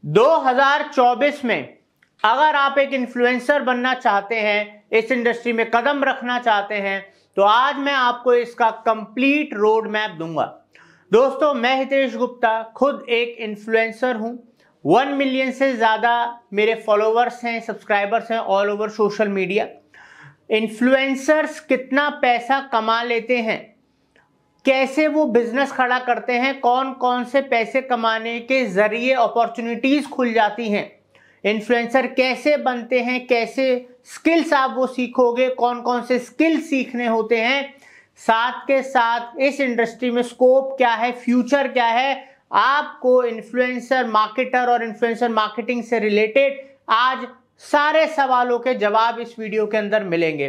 2024 में अगर आप एक इन्फ्लुएंसर बनना चाहते हैं, इस इंडस्ट्री में कदम रखना चाहते हैं, तो आज मैं आपको इसका कंप्लीट रोड मैप दूंगा। दोस्तों, मैं हितेश गुप्ता खुद एक इन्फ्लुएंसर हूं। 1 मिलियन से ज्यादा मेरे फॉलोवर्स हैं, सब्सक्राइबर्स हैं all over social media. Influencers कितना पैसा कमा लेते हैं, कैसे वो बिजनेस खड़ा करते हैं, कौन कौन से पैसे कमाने के जरिए अपॉर्चुनिटीज खुल जाती हैं, इन्फ्लुएंसर कैसे बनते हैं, कैसे स्किल्स आप वो सीखोगे, कौन कौन से स्किल्स सीखने होते हैं, साथ के साथ इस इंडस्ट्री में स्कोप क्या है, फ्यूचर क्या है, आपको इन्फ्लुएंसर मार्केटर और इन्फ्लुएंसर मार्केटिंग से रिलेटेड आज सारे सवालों के जवाब इस वीडियो के अंदर मिलेंगे।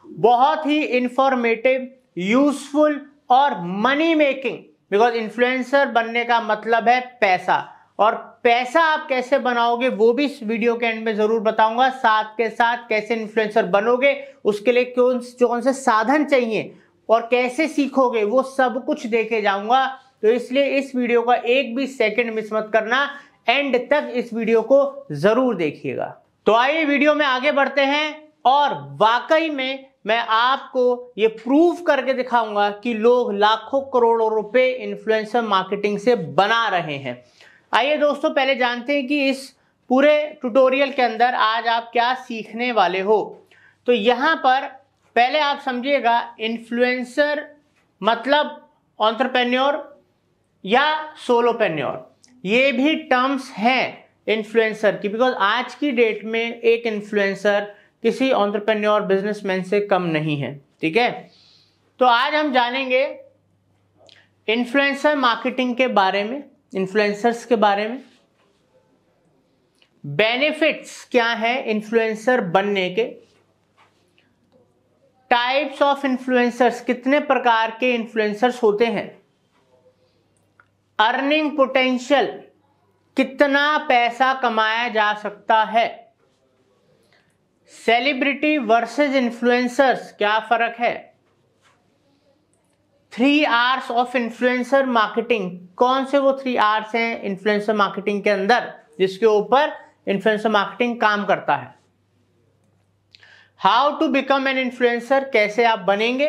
बहुत ही इंफॉर्मेटिव, यूजफुल और मनी मेकिंग, बिकॉज इन्फ्लुएंसर बनने का मतलब है पैसा, और पैसा आप कैसे बनाओगे वो भी इस वीडियो के एंड में जरूर बताऊंगा। साथ के साथ कैसे इन्फ्लुएंसर बनोगे, उसके लिए कौन से साधन चाहिए और कैसे सीखोगे, वो सब कुछ देके जाऊंगा। तो इसलिए इस वीडियो का एक भी सेकंड मिस मत करना, एंड तक इस वीडियो को जरूर देखिएगा। तो आइए वीडियो में आगे बढ़ते हैं, और वाकई में मैं आपको ये प्रूव करके दिखाऊंगा कि लोग लाखों करोड़ों रुपए इन्फ्लुएंसर मार्केटिंग से बना रहे हैं। आइए दोस्तों, पहले जानते हैं कि इस पूरे ट्यूटोरियल के अंदर आज आप क्या सीखने वाले हो। तो यहां पर पहले आप समझिएगा, इन्फ्लुएंसर मतलब एंटरप्रेन्योर या सोलोप्रेन्योर, ये भी टर्म्स हैं इन्फ्लुएंसर की, बिकॉज आज की डेट में एक इन्फ्लुएंसर किसी एंटरप्रेन्योर बिजनेसमैन से कम नहीं है। ठीक है, तो आज हम जानेंगे इन्फ्लुएंसर मार्केटिंग के बारे में, इन्फ्लुएंसर्स के बारे में, बेनिफिट्स क्या है इन्फ्लुएंसर बनने के, टाइप्स ऑफ इन्फ्लुएंसर्स, कितने प्रकार के इन्फ्लुएंसर्स होते हैं, अर्निंग पोटेंशियल, कितना पैसा कमाया जा सकता है, सेलिब्रिटी वर्सेस इन्फ्लुएंसर्स क्या फर्क है, 3 R's ऑफ इन्फ्लुएंसर मार्केटिंग, कौन से वो 3 R's हैं इन्फ्लुएंसर मार्केटिंग के अंदर जिसके ऊपर इन्फ्लुएंसर मार्केटिंग काम करता है, how to become an influencer, कैसे आप बनेंगे,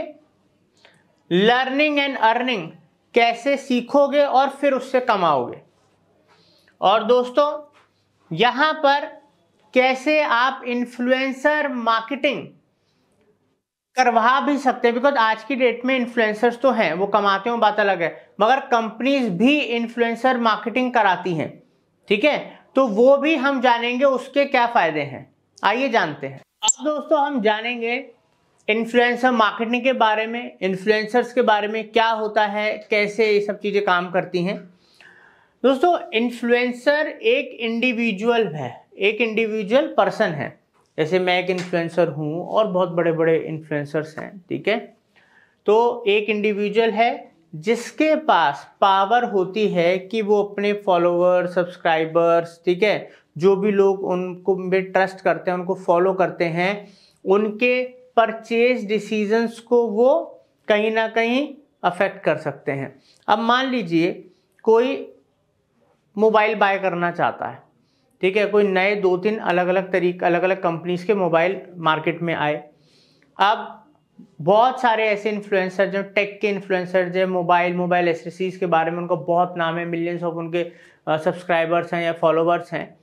लर्निंग एंड अर्निंग, कैसे सीखोगे और फिर उससे कमाओगे, और दोस्तों यहां पर कैसे आप इन्फ्लुएंसर मार्केटिंग करवा भी सकते हैं, बिकॉज आज की डेट में इन्फ्लुएंसर्स तो हैं, वो कमाते हो बात अलग है, मगर कंपनीज भी इन्फ्लुएंसर मार्केटिंग कराती हैं। ठीक है, तो वो भी हम जानेंगे उसके क्या फायदे हैं। आइए जानते हैं। अब दोस्तों हम जानेंगे इन्फ्लुएंसर मार्केटिंग के बारे में, इन्फ्लुएंसर्स के बारे में, क्या होता है, कैसे ये सब चीजें काम करती हैं। दोस्तों, इन्फ्लुएंसर एक इंडिविजुअल है, एक इंडिविजुअल पर्सन है। जैसे मैं एक इन्फ्लुएंसर हूं और बहुत बड़े बड़े इन्फ्लुएंसर्स हैं। ठीक है, तो एक इंडिविजुअल है जिसके पास पावर होती है कि वो अपने फॉलोअर, सब्सक्राइबर्स, ठीक है, जो भी लोग उनको में ट्रस्ट करते हैं, उनको फॉलो करते हैं, उनके परचेज डिसीजंस को वो कहीं ना कहीं अफेक्ट कर सकते हैं। अब मान लीजिए कोई मोबाइल बाय करना चाहता है, ठीक है, कोई नए 2-3 अलग अलग कंपनीज के मोबाइल मार्केट में आए। अब बहुत सारे ऐसे इन्फ्लुएंसर जो टेक के इन्फ्लुएंसर जो मोबाइल एसेसरीज के बारे में उनको बहुत नाम है, मिलियंस ऑफ उनके सब्सक्राइबर्स हैं या फॉलोवर्स हैं,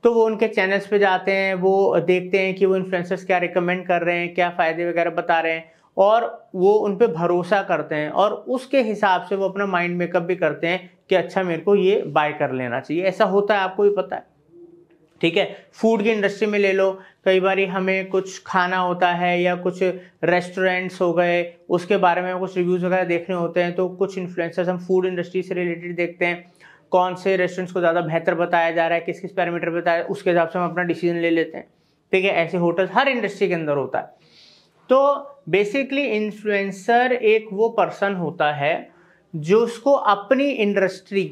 तो वो उनके चैनल्स पे जाते हैं, वो देखते हैं कि वो इन्फ्लुएंसर्स क्या रिकमेंड कर रहे हैं, क्या फ़ायदे वगैरह बता रहे हैं, और वो उन पे भरोसा करते हैं, और उसके हिसाब से वो अपना माइंड मेकअप भी करते हैं कि अच्छा मेरे को ये बाय कर लेना चाहिए। ऐसा होता है, आपको भी पता है। ठीक है, फूड की इंडस्ट्री में ले लो, कई बार हमें कुछ खाना होता है या कुछ रेस्टोरेंट्स हो गए, उसके बारे में कुछ रिव्यूज़ वगैरह देखने होते हैं, तो कुछ इन्फ्लुएंसर्स हम फूड इंडस्ट्री से रिलेटेड देखते हैं, कौन से रेस्टोरेंट्स को ज़्यादा बेहतर बताया जा रहा है, किस किस पैरामीटर बताया, उसके हिसाब से हम अपना डिसीजन ले लेते हैं। ठीक है, ऐसे होटल हर इंडस्ट्री के अंदर होता है। तो बेसिकली इन्फ्लुएंसर एक वो पर्सन होता है जो उसको अपनी इंडस्ट्री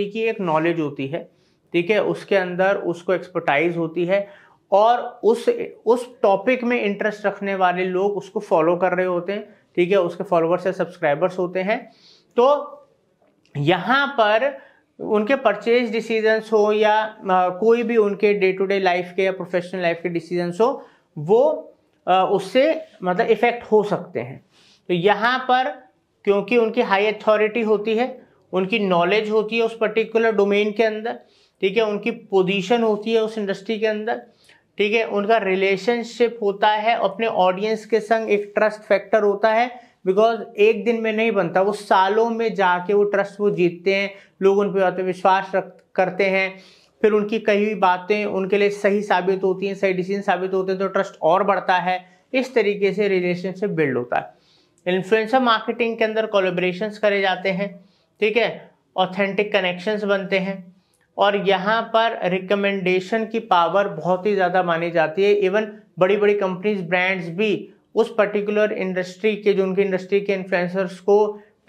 की एक नॉलेज होती है। ठीक है, उसके अंदर उसको एक्सपर्टाइज होती है, और उस टॉपिक में इंटरेस्ट रखने वाले लोग उसको फॉलो कर रहे होते हैं। ठीक है, उसके फॉलोअर्स या सब्सक्राइबर्स होते हैं। तो यहाँ पर उनके परचेज डिसीजंस हो या कोई भी उनके डे टू डे लाइफ के या प्रोफेशनल लाइफ के डिसीजंस हो, वो उससे मतलब इफेक्ट हो सकते हैं। तो यहाँ पर क्योंकि उनकी हाई अथॉरिटी होती है, उनकी नॉलेज होती है उस पर्टिकुलर डोमेन के अंदर, ठीक है, उनकी पोजीशन होती है उस इंडस्ट्री के अंदर, ठीक है, उनका रिलेशनशिप होता है अपने ऑडियंस के संग, एक ट्रस्ट फैक्टर होता है, बिकॉज एक दिन में नहीं बनता, वो सालों में जाके वो ट्रस्ट वो जीतते हैं, लोग उन पर विश्वास करते हैं, फिर उनकी कही हुई बातें उनके लिए सही साबित होती हैं, सही डिसीजन साबित होते हैं, तो ट्रस्ट और बढ़ता है। इस तरीके से रिलेशनशिप बिल्ड होता है। इन्फ्लुएंसर मार्केटिंग के अंदर कोलैबोरेशंस करे जाते हैं, ठीक है, ऑथेंटिक कनेक्शंस बनते हैं, और यहाँ पर रिकमेंडेशन की पावर बहुत ही ज़्यादा मानी जाती है। इवन बड़ी बड़ी कंपनीज, ब्रांड्स भी उस पर्टिकुलर इंडस्ट्री के, जो उनकी इंडस्ट्री के इन्फ्लुएंसर्स को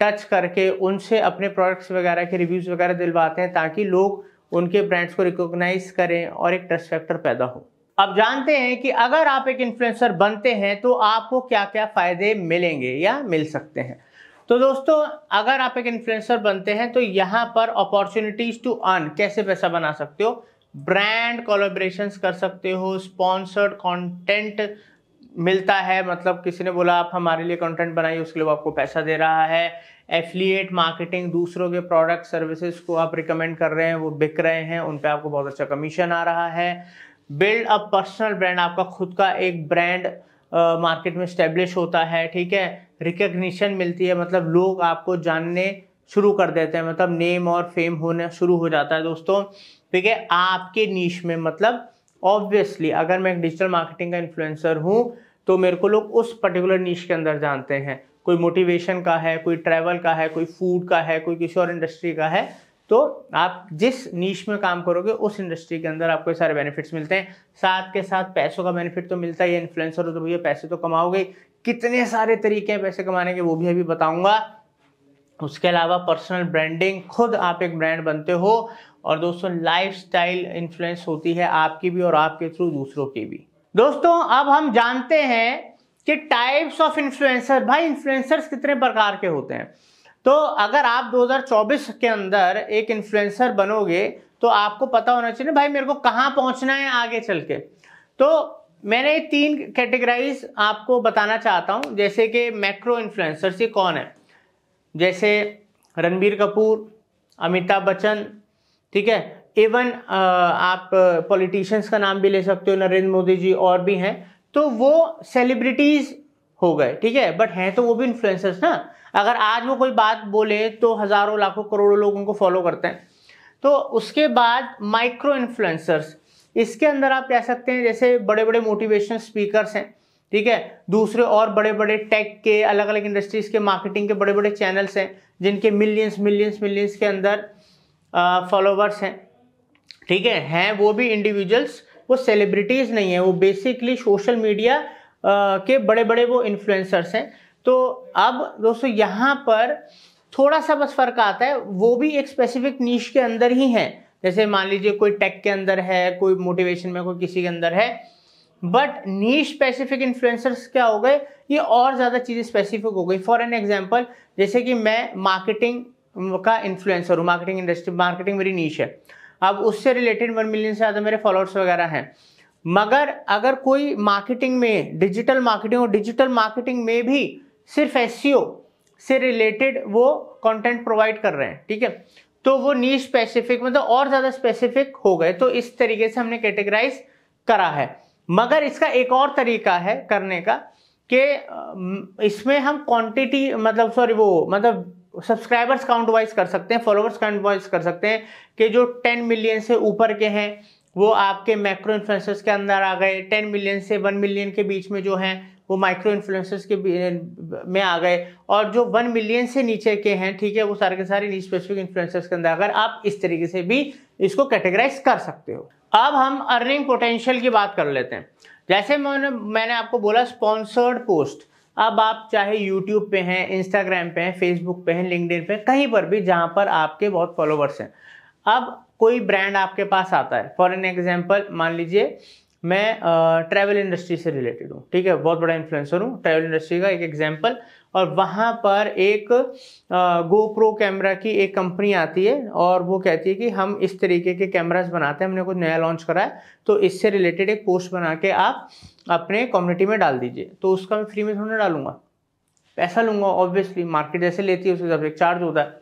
टच करके उनसे अपने प्रोडक्ट्स वगैरह के रिव्यूज़ वगैरह दिलवाते हैं, ताकि लोग उनके ब्रांड्स को रिकॉग्नाइज करें और एक ट्रस्ट फैक्टर पैदा हो। अब जानते हैं कि अगर आप एक इन्फ्लुएंसर बनते हैं तो आपको क्या क्या फ़ायदे मिलेंगे या मिल सकते हैं। तो दोस्तों, अगर आप एक इन्फ्लुएंसर बनते हैं तो यहाँ पर अपॉर्चुनिटीज टू अर्न, कैसे पैसा बना सकते हो, ब्रांड कोलैबोरेशंस कर सकते हो, स्पॉन्सर्ड कंटेंट मिलता है, मतलब किसी ने बोला आप हमारे लिए कंटेंट बनाइए, उसके लिए वो आपको पैसा दे रहा है। एफिलिएट मार्केटिंग, दूसरों के प्रोडक्ट सर्विसेज को आप रिकमेंड कर रहे हैं, वो बिक रहे हैं, उन पे आपको बहुत अच्छा कमीशन आ रहा है। बिल्ड अ पर्सनल ब्रांड, आपका खुद का एक ब्रांड मार्केट में स्टैब्लिश होता है, ठीक है, रिकग्निशन मिलती है, मतलब लोग आपको जानने शुरू कर देते हैं, मतलब नेम और फेम होना शुरू हो जाता है दोस्तों, ठीक है, आपके नीश में। मतलब ऑब्वियसली अगर मैं एक डिजिटल मार्केटिंग का इन्फ्लुएंसर हूँ तो मेरे को लोग उस पर्टिकुलर नीश के अंदर जानते हैं, कोई मोटिवेशन का है, कोई ट्रैवल का है, कोई फूड का है, कोई किसी और इंडस्ट्री का है, तो आप जिस नीश में काम करोगे उस इंडस्ट्री के अंदर आपको सारे बेनिफिट्स मिलते हैं। साथ के साथ पैसों का बेनिफिट तो मिलता ही है, इन्फ्लुएंसर हो तो भैया पैसे तो कमाओगे, कितने सारे तरीके हैं पैसे कमाने के, वो भी अभी बताऊंगा। उसके अलावा पर्सनल ब्रांडिंग, खुद आप एक ब्रांड बनते हो, और दोस्तों लाइफस्टाइल इन्फ्लुएंस होती है आपकी भी और आपके थ्रू दूसरों की भी। दोस्तों, अब हम जानते हैं कि टाइप्स ऑफ इन्फ्लुएंसर, भाई इन्फ्लुएंसर्स कितने प्रकार के होते हैं। तो अगर आप 2024 के अंदर एक इन्फ्लुएंसर बनोगे तो आपको पता होना चाहिए भाई मेरे को कहाँ पहुंचना है आगे चल के। तो मैंने 3 कैटेगराइज आपको बताना चाहता हूं, जैसे कि मैक्रो इन्फ्लुएंसर्स, ये कौन है, जैसे रणबीर कपूर, अमिताभ बच्चन, ठीक है, इवन आप पॉलिटिशियंस का नाम भी ले सकते हो, नरेंद्र मोदी जी और भी हैं, तो वो सेलिब्रिटीज हो गए, ठीक है, बट हैं तो वो भी इन्फ्लुएंसर्स ना। अगर आज वो कोई बात बोले तो हजारों लाखों करोड़ों लोग उनको फॉलो करते हैं। तो उसके बाद माइक्रो इन्फ्लुएंसर्स, इसके अंदर आप कह सकते हैं जैसे बड़े बड़े मोटिवेशनल स्पीकर्स हैं, ठीक है, दूसरे और बड़े बड़े टेक के, अलग अलग इंडस्ट्रीज के मार्केटिंग के बड़े बड़े चैनल्स हैं, जिनके मिलियंस मिलियंस मिलियंस के अंदर फॉलोवर्स हैं, ठीक है, हैं वो भी इंडिविजुअल्स, वो सेलिब्रिटीज नहीं है, वो बेसिकली सोशल मीडिया के बड़े बड़े वो इन्फ्लुएंसर्स हैं। तो अब दोस्तों यहाँ पर थोड़ा सा बस फर्क आता है, वो भी एक स्पेसिफिक नीश के अंदर ही है, जैसे मान लीजिए कोई टेक के अंदर है, कोई मोटिवेशन में कोई किसी के अंदर है, बट नीश स्पेसिफिक इन्फ्लुएंसर्स क्या हो गए, ये और ज़्यादा चीज़ें स्पेसिफिक हो गई। फॉर एन एग्जाम्पल, जैसे कि मैं मार्केटिंग का इन्फ्लुएंसर हूँ, मार्केटिंग इंडस्ट्री, मार्केटिंग मेरी नीश है, अब उससे रिलेटेड 1 मिलियन से ज़्यादा मेरे फॉलोअर्स वगैरह हैं, मगर अगर कोई मार्केटिंग में, डिजिटल मार्केटिंग, और डिजिटल मार्केटिंग में भी सिर्फ एसईओ से रिलेटेड वो कंटेंट प्रोवाइड कर रहे हैं, ठीक है, तो वो नीश स्पेसिफिक, मतलब और ज़्यादा स्पेसिफिक हो गए। तो इस तरीके से हमने कैटेगराइज करा है। मगर इसका एक और तरीका है करने का कि इसमें हम क्वांटिटी, मतलब सब्सक्राइबर्स काउंट वाइज कर सकते हैं, फॉलोअर्स काउंट वाइज कर सकते हैं, कि जो 10 मिलियन से ऊपर के हैं वो आपके मैक्रो इन्फ्लुएंसर्स के अंदर आ गए, 10 मिलियन से 1 मिलियन के बीच में जो हैं वो माइक्रो इन्फ्लुएंसर्स के में आ गए, और जो 1 मिलियन से नीचे के हैं, ठीक है, वो सारे के सारे नीश स्पेसिफिक इन्फ्लुएंसर्स के अंदर अगर आप इस तरीके से भी इसको कैटेगराइज कर सकते हो। अब हम अर्निंग पोटेंशियल की बात कर लेते हैं। जैसे मैंने आपको बोला स्पॉन्सर्ड पोस्ट, अब आप चाहे यूट्यूब पे हैं, इंस्टाग्राम पे हैं, फेसबुक पे हैं, लिंक्डइन पे, कहीं पर भी जहां पर आपके बहुत फॉलोवर्स हैं, अब कोई ब्रांड आपके पास आता है, फॉर एन एग्जांपल मान लीजिए मैं ट्रैवल इंडस्ट्री से रिलेटेड हूँ, ठीक है, बहुत बड़ा इन्फ्लुएंसर हूँ ट्रैवल इंडस्ट्री का, एक एग्जांपल, और वहाँ पर एक GoPro कैमरा की एक कंपनी आती है और वो कहती है कि हम इस तरीके के कैमरास बनाते हैं, हमने कुछ नया लॉन्च करा है, तो इससे रिलेटेड एक पोस्ट बना के आप अपने कम्युनिटी में डाल दीजिए। तो उसका मैं फ्री में थोड़ा डालूंगा, पैसा लूंगा ऑब्वियसली, मार्केट जैसे लेती है उसके हिसाब से एक चार्ज होता है।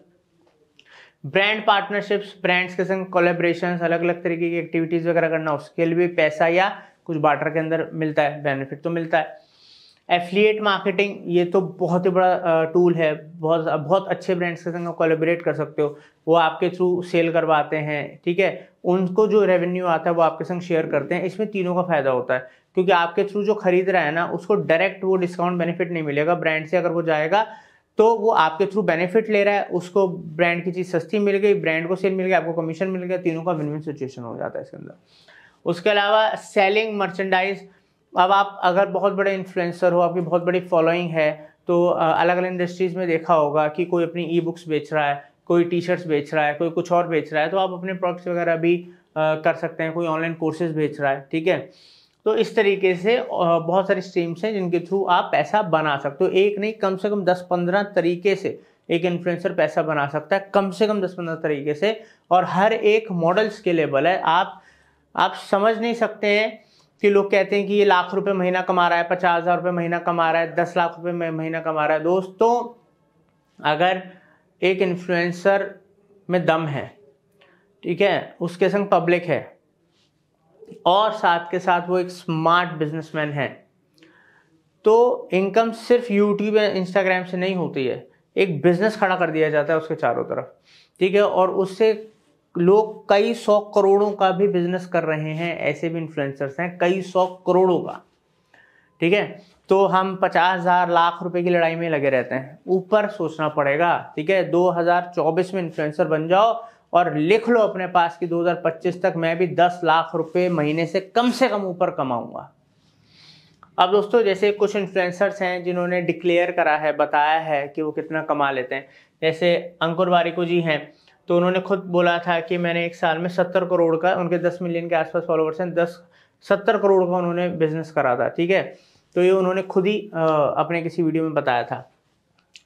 ब्रांड पार्टनरशिप्स, ब्रांड्स के संग कोलैबोरेशंस, अलग अलग तरीके की एक्टिविटीज वगैरह करना, उसके लिए भी पैसा या कुछ बार्टर के अंदर मिलता है, बेनिफिट तो मिलता है। एफिलिएट मार्केटिंग, ये तो बहुत ही बड़ा टूल है, बहुत बहुत अच्छे ब्रांड्स के संग कोलैबोरेट कर सकते हो, वो आपके थ्रू सेल करवाते हैं, ठीक है, उनको जो रेवेन्यू आता है वो आपके संग शेयर करते हैं। इसमें तीनों का फायदा होता है, क्योंकि आपके थ्रू जो खरीद रहा है ना उसको डायरेक्ट वो डिस्काउंट बेनिफिट नहीं मिलेगा ब्रांड से, अगर वो जाएगा तो वो आपके थ्रू बेनिफिट ले रहा है, उसको ब्रांड की चीज सस्ती मिल गई, ब्रांड को सेल मिल गया, आपको कमीशन मिल गया, तीनों का विन विन सिचुएशन हो जाता है इसके अंदर। उसके अलावा सेलिंग मर्चेंडाइज, अब आप अगर बहुत बड़े इन्फ्लुएंसर हो, आपकी बहुत बड़ी फॉलोइंग है, तो अलग अलग इंडस्ट्रीज में देखा होगा कि कोई अपनी ई बुक्स बेच रहा है, कोई टी शर्ट्स बेच रहा है, कोई कुछ और बेच रहा है, तो आप अपने प्रोडक्ट्स वगैरह भी कर सकते हैं, कोई ऑनलाइन कोर्सेज बेच रहा है, ठीक है। तो इस तरीके से बहुत सारी स्ट्रीम्स हैं जिनके थ्रू आप पैसा बना सकते हो, एक नहीं कम से कम 10-15 तरीके से एक इन्फ्लुएंसर पैसा बना सकता है, कम से कम 10-15 तरीके से, और हर एक मॉडल स्केलेबल है। आप समझ नहीं सकते हैं कि लोग कहते हैं कि ये लाख रुपए महीना कमा रहा है, 50,000 रुपये महीना कमा रहा है, 10 लाख रुपए महीना कमा रहा है। दोस्तों, अगर एक इन्फ्लुएंसर में दम है, ठीक है, उसके संग पब्लिक है, और साथ के साथ वो एक स्मार्ट बिजनेसमैन है, तो इनकम सिर्फ यूट्यूब या इंस्टाग्राम से नहीं होती है, एक बिजनेस खड़ा कर दिया जाता है उसके चारों तरफ, ठीक है, और उससे लोग कई 100 करोड़ों का भी बिजनेस कर रहे हैं, ऐसे भी इन्फ्लुएंसर्स हैं कई 100 करोड़ों का, ठीक है। तो हम 50,000 लाख रुपए की लड़ाई में लगे रहते हैं, ऊपर सोचना पड़ेगा, ठीक है। 2024 में इन्फ्लुएंसर बन जाओ और लिख लो अपने पास कि 2025 तक मैं भी 10 लाख रुपए महीने से कम ऊपर कमाऊंगा। अब दोस्तों, जैसे कुछ इन्फ्लुएंसर्स हैं जिन्होंने डिक्लेयर करा है, बताया है कि वो कितना कमा लेते हैं, जैसे अंकुर वारिको जी हैं, तो उन्होंने खुद बोला था कि मैंने एक साल में 70 करोड़ का, उनके 10 मिलियन के आसपास फॉलोवर्स हैं, 70 करोड़ का उन्होंने बिजनेस करा था, ठीक है। तो ये उन्होंने खुद ही अपने किसी वीडियो में बताया था।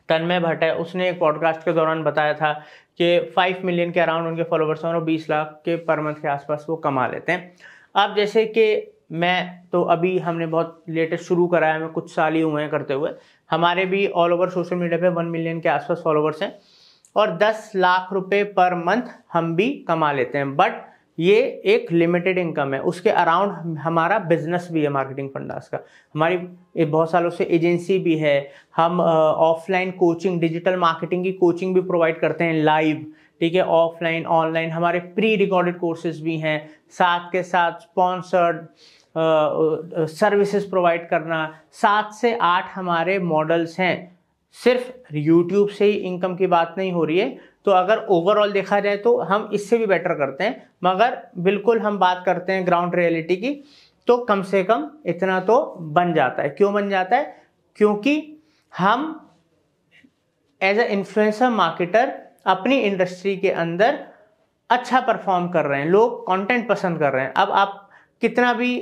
तन्मय भट्ट है, उसने एक पॉडकास्ट के दौरान बताया था कि 5 मिलियन के अराउंड उनके फॉलोवर्स हैं और 20 लाख के पर मंथ के आसपास वो कमा लेते हैं। अब जैसे कि मैं तो अभी हमने बहुत लेटेस्ट शुरू करा है, हमें कुछ साल ही हुए हैं करते हुए, हमारे भी ऑल ओवर सोशल मीडिया पे 1 मिलियन के आसपास फॉलोवर्स हैं और 10 लाख रुपए पर मंथ हम भी कमा लेते हैं। बट ये एक लिमिटेड इनकम है, उसके अराउंड हमारा बिजनेस भी है मार्केटिंग फंडास का, हमारी बहुत सालों से एजेंसी भी है, हम ऑफलाइन कोचिंग, डिजिटल मार्केटिंग की कोचिंग भी प्रोवाइड करते हैं लाइव, ठीक है, ऑफलाइन ऑनलाइन, हमारे प्री रिकॉर्डेड कोर्सेज भी हैं, साथ के साथ स्पॉन्सर्ड सर्विसेज प्रोवाइड करना, 7 से 8 हमारे मॉडल्स हैं। सिर्फ यूट्यूब से ही इनकम की बात नहीं हो रही है, तो अगर ओवरऑल देखा जाए तो हम इससे भी बेटर करते हैं, मगर बिल्कुल हम बात करते हैं ग्राउंड रियलिटी की, तो कम से कम इतना तो बन जाता है। क्यों बन जाता है? क्योंकि हम एज ए इन्फ्लुएंसर मार्केटर अपनी इंडस्ट्री के अंदर अच्छा परफॉर्म कर रहे हैं, लोग कंटेंट पसंद कर रहे हैं। अब आप कितना भी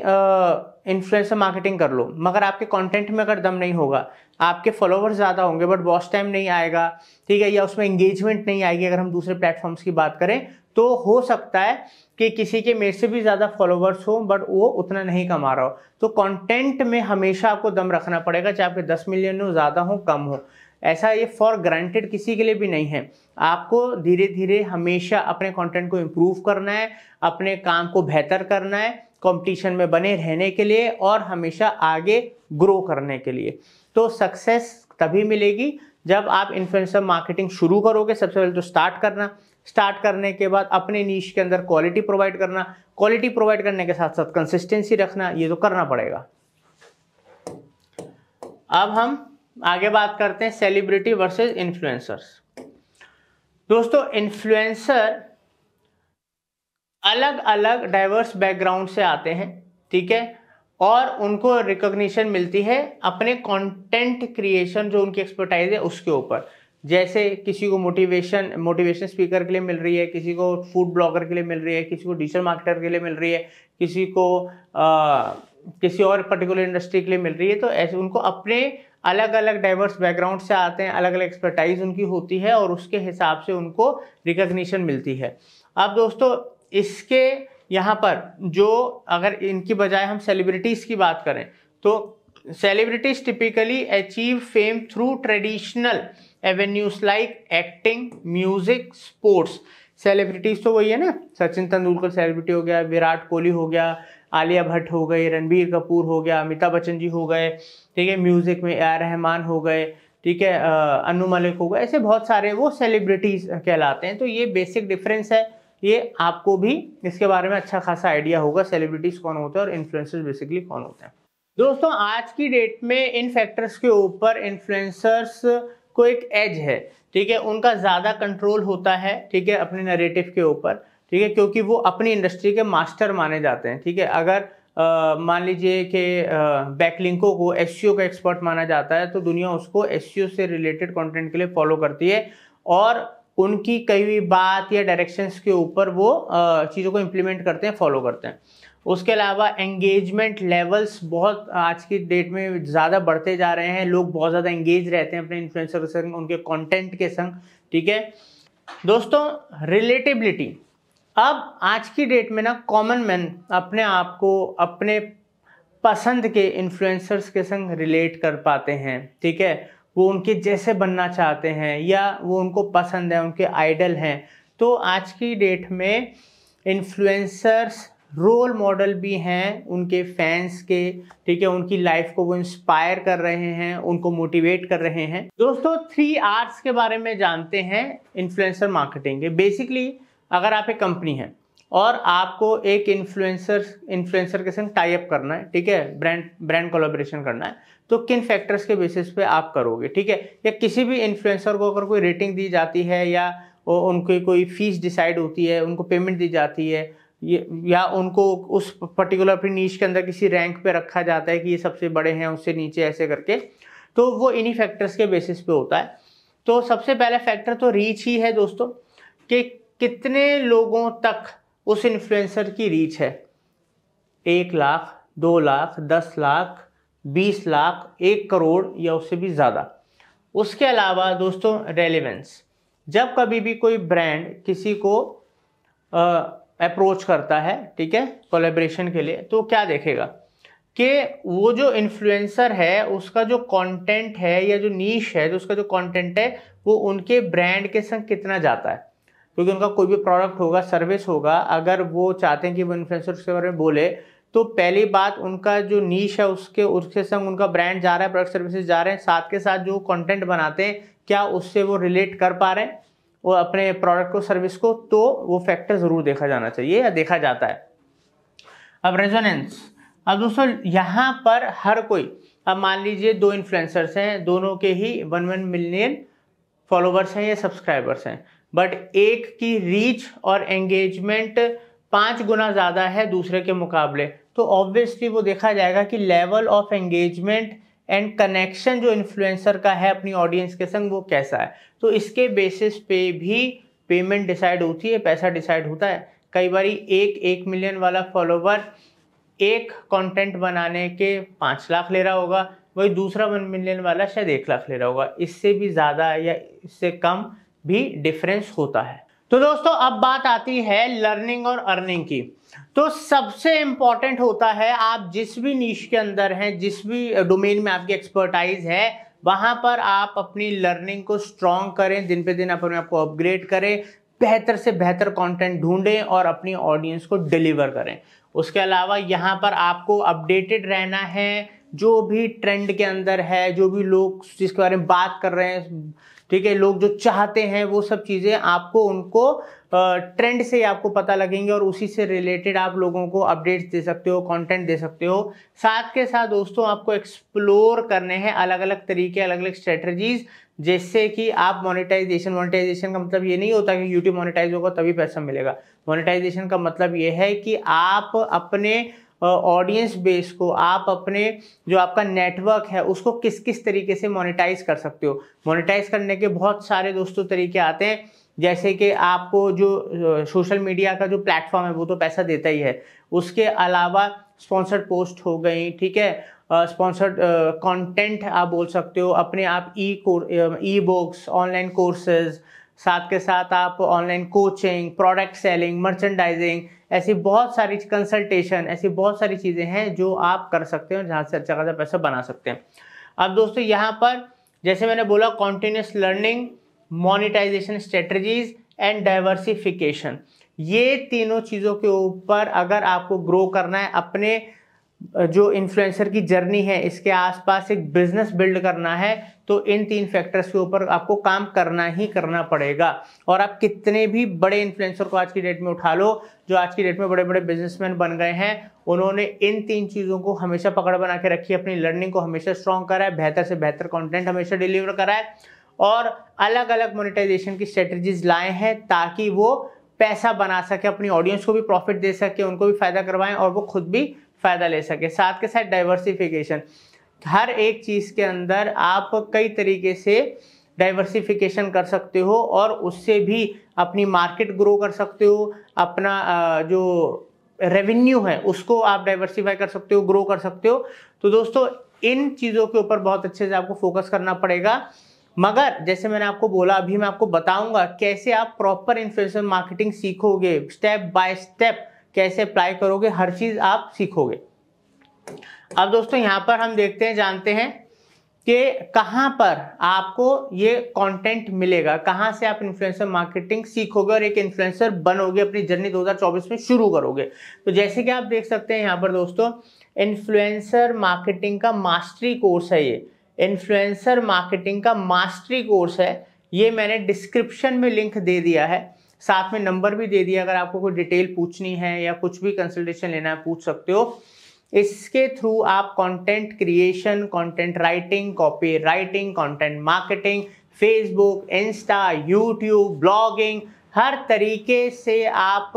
इन्फ्लुएंसर मार्केटिंग कर लो, मगर आपके कंटेंट में अगर दम नहीं होगा, आपके फॉलोवर्स ज़्यादा होंगे बट वॉच टाइम नहीं आएगा, ठीक है, या उसमें एंगेजमेंट नहीं आएगी, अगर हम दूसरे प्लेटफॉर्म्स की बात करें, तो हो सकता है कि किसी के मेरे से भी ज़्यादा फॉलोवर्स हो बट वो उतना नहीं कमा रहा हो। तो कंटेंट में हमेशा आपको दम रखना पड़ेगा, चाहे आपके 10 मिलियन हो, ज़्यादा हो, कम हो, ऐसा ये फॉर ग्रांटेड किसी के लिए भी नहीं है। आपको धीरे धीरे हमेशा अपने कंटेंट को इम्प्रूव करना है, अपने काम को बेहतर करना है, कंपटीशन में बने रहने के लिए और हमेशा आगे ग्रो करने के लिए। तो सक्सेस तभी मिलेगी जब आप इन्फ्लुएंसर मार्केटिंग शुरू करोगे। सबसे पहले तो स्टार्ट करने के बाद अपने नीश के अंदर क्वालिटी प्रोवाइड करना, क्वालिटी प्रोवाइड करने के साथ साथ कंसिस्टेंसी रखना, ये तो करना पड़ेगा। अब हम आगे बात करते हैं सेलिब्रिटी वर्सेस इन्फ्लुएंसर्स। दोस्तों, इन्फ्लुएंसर अलग अलग डाइवर्स बैकग्राउंड से आते हैं, ठीक है, और उनको रिकॉग्निशन मिलती है अपने कंटेंट क्रिएशन, जो उनकी एक्सपर्टाइज है उसके ऊपर। जैसे किसी को मोटिवेशन स्पीकर के लिए मिल रही है, किसी को फूड ब्लॉगर के लिए मिल रही है, किसी को डिजिटल मार्केटर के लिए मिल रही है, किसी को किसी और पर्टिकुलर इंडस्ट्री के लिए मिल रही है। तो ऐसे उनको अपने अलग अलग डाइवर्स बैकग्राउंड से आते हैं, अलग अलग एक्सपर्टाइज उनकी होती है और उसके हिसाब से उनको रिकॉग्निशन मिलती है। अब दोस्तों इसके यहाँ पर जो अगर इनकी बजाय हम सेलिब्रिटीज़ की बात करें तो celebrities typically achieve fame through traditional avenues like acting, music, sports. Celebrities तो वही है ना, सचिन तेंदुलकर सेलिब्रिटी हो गया, विराट कोहली हो गया, आलिया भट्ट हो गई, रणबीर कपूर हो गया, अमिताभ बच्चन जी हो गए, ठीक है, म्यूजिक में ए.आर. रहमान हो गए, ठीक है, अनु मलिक हो गए, ऐसे बहुत सारे वो सेलिब्रिटीज कहलाते हैं। तो ये बेसिक डिफरेंस है, ये आपको भी इसके बारे में अच्छा खासा आइडिया होगा सेलिब्रिटीज कौन होते हैं और इन्फ्लुएंसर्स बेसिकली कौन होते हैं। दोस्तों आज की डेट में इन फैक्टर्स के ऊपर इन्फ्लुएंसर्स को एक एज है, ठीक है, उनका ज़्यादा कंट्रोल होता है, ठीक है, अपने नैरेटिव के ऊपर, ठीक है, क्योंकि वो अपनी इंडस्ट्री के मास्टर माने जाते हैं, ठीक है। अगर मान लीजिए कि बैकलिंकों को एसईओ का एक्सपर्ट माना जाता है तो दुनिया उसको एसईओ से रिलेटेड कंटेंट के लिए फॉलो करती है और उनकी कई भी बात या डायरेक्शंस के ऊपर वो चीज़ों को इम्प्लीमेंट करते हैं, फॉलो करते हैं। उसके अलावा एंगेजमेंट लेवल्स बहुत आज की डेट में ज़्यादा बढ़ते जा रहे हैं, लोग बहुत ज़्यादा एंगेज रहते हैं अपने इन्फ्लुएंसर के संग, उनके कंटेंट के संग, ठीक है। दोस्तों रिलेटेबिलिटी, अब आज की डेट में ना कॉमन मैन अपने आप को अपने पसंद के इन्फ्लुएंसर्स के संग रिलेट कर पाते हैं, ठीक है, वो उनके जैसे बनना चाहते हैं या वो उनको पसंद है, उनके आइडल हैं। तो आज की डेट में इन्फ्लुएंसर्स रोल मॉडल भी हैं उनके फैंस के, ठीक है, उनकी लाइफ को वो इंस्पायर कर रहे हैं, उनको मोटिवेट कर रहे हैं। दोस्तों 3 R's के बारे में जानते हैं इन्फ्लुएंसर मार्केटिंग के। बेसिकली अगर आप एक कंपनी है और आपको एक इन्फ्लुएंसर के संग टाई अप करना है, ठीक है, ब्रांड कोलैबोरेशन करना है, तो किन फैक्टर्स के बेसिस पे आप करोगे, ठीक है। या किसी भी इन्फ्लुएंसर को अगर कोई रेटिंग दी जाती है या उनकी कोई फीस डिसाइड होती है, उनको पेमेंट दी जाती है या उनको उस पर्टिकुलर अपनी नीश के अंदर किसी रैंक पे रखा जाता है कि ये सबसे बड़े हैं, उससे नीचे ऐसे करके, तो वो इन्हीं फैक्टर्स के बेसिस पे होता है। तो सबसे पहला फैक्टर तो रीच ही है दोस्तों, कि कितने लोगों तक उस इन्फ्लुएंसर की रीच है। 1 लाख, 2 लाख, 10 लाख, 20 लाख, 1 करोड़ या उससे भी ज़्यादा। उसके अलावा दोस्तों रेलेवेंस, जब कभी भी कोई ब्रांड किसी को अप्रोच करता है, ठीक है, कोलैबोरेशन के लिए, तो क्या देखेगा कि वो जो इन्फ्लुएंसर है उसका जो कंटेंट है या जो नीश है, जो उसका जो कंटेंट है वो उनके ब्रांड के संग कितना जाता है। क्योंकि उनका कोई भी प्रोडक्ट होगा, सर्विस होगा, अगर वो चाहते हैं कि वो इन्फ्लुएंसर के बारे में बोले तो पहली बात उनका जो नीश है उसके संग उनका ब्रांड जा रहा है, प्रोडक्ट सर्विसेज जा रहे हैं, साथ के साथ जो कंटेंट बनाते हैं क्या उससे वो रिलेट कर पा रहे हैं वो अपने प्रोडक्ट को, सर्विस को, तो वो फैक्टर जरूर देखा जाना चाहिए या देखा जाता है। अब रेजोनेंस, अब दोस्तों यहाँ पर हर कोई, अब मान लीजिए 2 इन्फ्लुएंसर्स हैं, दोनों के ही 1 मिलियन फॉलोवर्स हैं या सब्सक्राइबर्स हैं, बट एक की रीच और एंगेजमेंट 5 गुना ज़्यादा है दूसरे के मुकाबले, तो ऑब्वियसली वो देखा जाएगा कि level of engagement and connection जो इन्फ्लुएंसर का है अपनी ऑडियंस के संग वो कैसा है। तो इसके बेसिस पे भी पेमेंट डिसाइड होती है, पैसा डिसाइड होता है। कई बार 1 मिलियन वाला फॉलोवर एक कंटेंट बनाने के 5 लाख ले रहा होगा, वही दूसरा 1 मिलियन वाला शायद 1 लाख ले रहा होगा, इससे भी ज़्यादा या इससे कम भी डिफरेंस होता है। तो दोस्तों अब बात आती है लर्निंग और अर्निंग की। तो सबसे इंपॉर्टेंट होता है आप जिस भी नीश के अंदर हैं, जिस भी डोमेन में आपकी एक्सपर्टाइज है, वहां पर आप अपनी लर्निंग को स्ट्रॉन्ग करें, दिन पे दिन अपने आप को अपग्रेड करें, बेहतर से बेहतर कंटेंट ढूंढें और अपनी ऑडियंस को डिलीवर करें। उसके अलावा यहाँ पर आपको अपडेटेड रहना है, जो भी ट्रेंड के अंदर है, जो भी लोग जिसके बारे में बात कर रहे हैं, ठीक है, लोग जो चाहते हैं वो सब चीज़ें आपको उनको ट्रेंड से आपको पता लगेंगे और उसी से रिलेटेड आप लोगों को अपडेट्स दे सकते हो, कंटेंट दे सकते हो। साथ के साथ दोस्तों आपको एक्सप्लोर करने हैं अलग अलग तरीके, अलग अलग स्ट्रेटजीज, जिससे कि आप मोनेटाइजेशन का मतलब ये नहीं होता कि यूट्यूब मोनेटाइज होगा तभी पैसा मिलेगा। मोनेटाइजेशन का मतलब ये है कि आप अपने ऑडियंस बेस को, आप अपने जो आपका नेटवर्क है उसको किस किस तरीके से मोनेटाइज कर सकते हो। मोनेटाइज करने के बहुत सारे दोस्तों तरीके आते हैं, जैसे कि आपको जो सोशल मीडिया का जो प्लेटफॉर्म है वो तो पैसा देता ही है, उसके अलावा स्पॉन्सर्ड पोस्ट हो गई, ठीक है, स्पॉन्सर्ड कंटेंट आप बोल सकते हो, अपने आप ई बुक्स, ऑनलाइन कोर्सेज, साथ के साथ आप online coaching, product selling, merchandising, ऐसी बहुत सारी कंसल्टेशन, ऐसी बहुत सारी चीज़ें हैं जो आप कर सकते हो जहाँ से अच्छा खासा पैसा बना सकते हैं। अब दोस्तों यहाँ पर जैसे मैंने बोला continuous learning, monetisation strategies and diversification, ये तीनों चीज़ों के ऊपर अगर आपको ग्रो करना है, अपने जो इन्फ्लुएंसर की जर्नी है इसके आसपास एक बिजनेस बिल्ड करना है, तो इन 3 फैक्टर्स के ऊपर आपको काम करना ही करना पड़ेगा। और आप कितने भी बड़े इन्फ्लुएंसर को आज की डेट में उठा लो, जो आज की डेट में बड़े बड़े बिजनेसमैन बन गए हैं, उन्होंने इन 3 चीज़ों को हमेशा पकड़ बना के रखी है, अपनी लर्निंग को हमेशा स्ट्रॉन्ग करा है, बेहतर से बेहतर कॉन्टेंट हमेशा डिलीवर करा है, और अलग अलग मोनेटाइजेशन की स्ट्रेटजीज लाए हैं ताकि वो पैसा बना सके, अपनी ऑडियंस को भी प्रॉफिट दे सके, उनको भी फायदा करवाएं और वो खुद भी फायदा ले सके। साथ के साथ डाइवर्सिफिकेशन, हर एक चीज के अंदर आप कई तरीके से डाइवर्सिफिकेशन कर सकते हो और उससे भी अपनी मार्केट ग्रो कर सकते हो, अपना जो रेवेन्यू है उसको आप डाइवर्सिफाई कर सकते हो, ग्रो कर सकते हो। तो दोस्तों इन चीजों के ऊपर बहुत अच्छे से आपको फोकस करना पड़ेगा। मगर जैसे मैंने आपको बोला, अभी मैं आपको बताऊंगा कैसे आप प्रॉपर इन्फ्लुएंसर मार्केटिंग सीखोगे, स्टेप बाय स्टेप कैसे अप्लाई करोगे, हर चीज आप सीखोगे। अब दोस्तों यहां पर हम देखते हैं, जानते हैं कि कहां पर आपको ये कंटेंट मिलेगा, कहां से आप इन्फ्लुएंसर मार्केटिंग सीखोगे और एक इन्फ्लुएंसर बनोगे, अपनी जर्नी 2024 में शुरू करोगे। तो जैसे कि आप देख सकते हैं यहां पर दोस्तों, इन्फ्लुएंसर मार्केटिंग का मास्टरी कोर्स है, ये इन्फ्लुएंसर मार्केटिंग का मास्टरी कोर्स है। ये मैंने डिस्क्रिप्शन में लिंक दे दिया है, साथ में नंबर भी दे दिया, अगर आपको कोई डिटेल पूछनी है या कुछ भी कंसल्टेशन लेना है पूछ सकते हो। इसके थ्रू आप content creation, content writing, copy writing, content marketing, Facebook, Insta, YouTube, blogging, हर तरीके से आप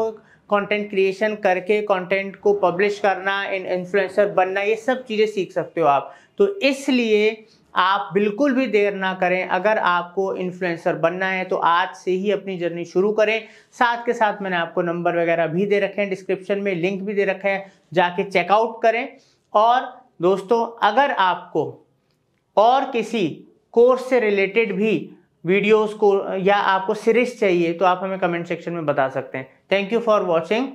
कंटेंट क्रिएशन करके कंटेंट को पब्लिश करना, इन्फ्लुएंसर बनना, ये सब चीज़ें सीख सकते हो आप। तो इसलिए आप बिल्कुल भी देर ना करें, अगर आपको इन्फ्लुएंसर बनना है तो आज से ही अपनी जर्नी शुरू करें। साथ के साथ मैंने आपको नंबर वगैरह भी दे रखे हैं, डिस्क्रिप्शन में लिंक भी दे रखा है, जाके चेकआउट करें। और दोस्तों अगर आपको और किसी कोर्स से रिलेटेड भी वीडियोस को या आपको सीरीज चाहिए तो आप हमें कमेंट सेक्शन में बता सकते हैं। Thank you for watching.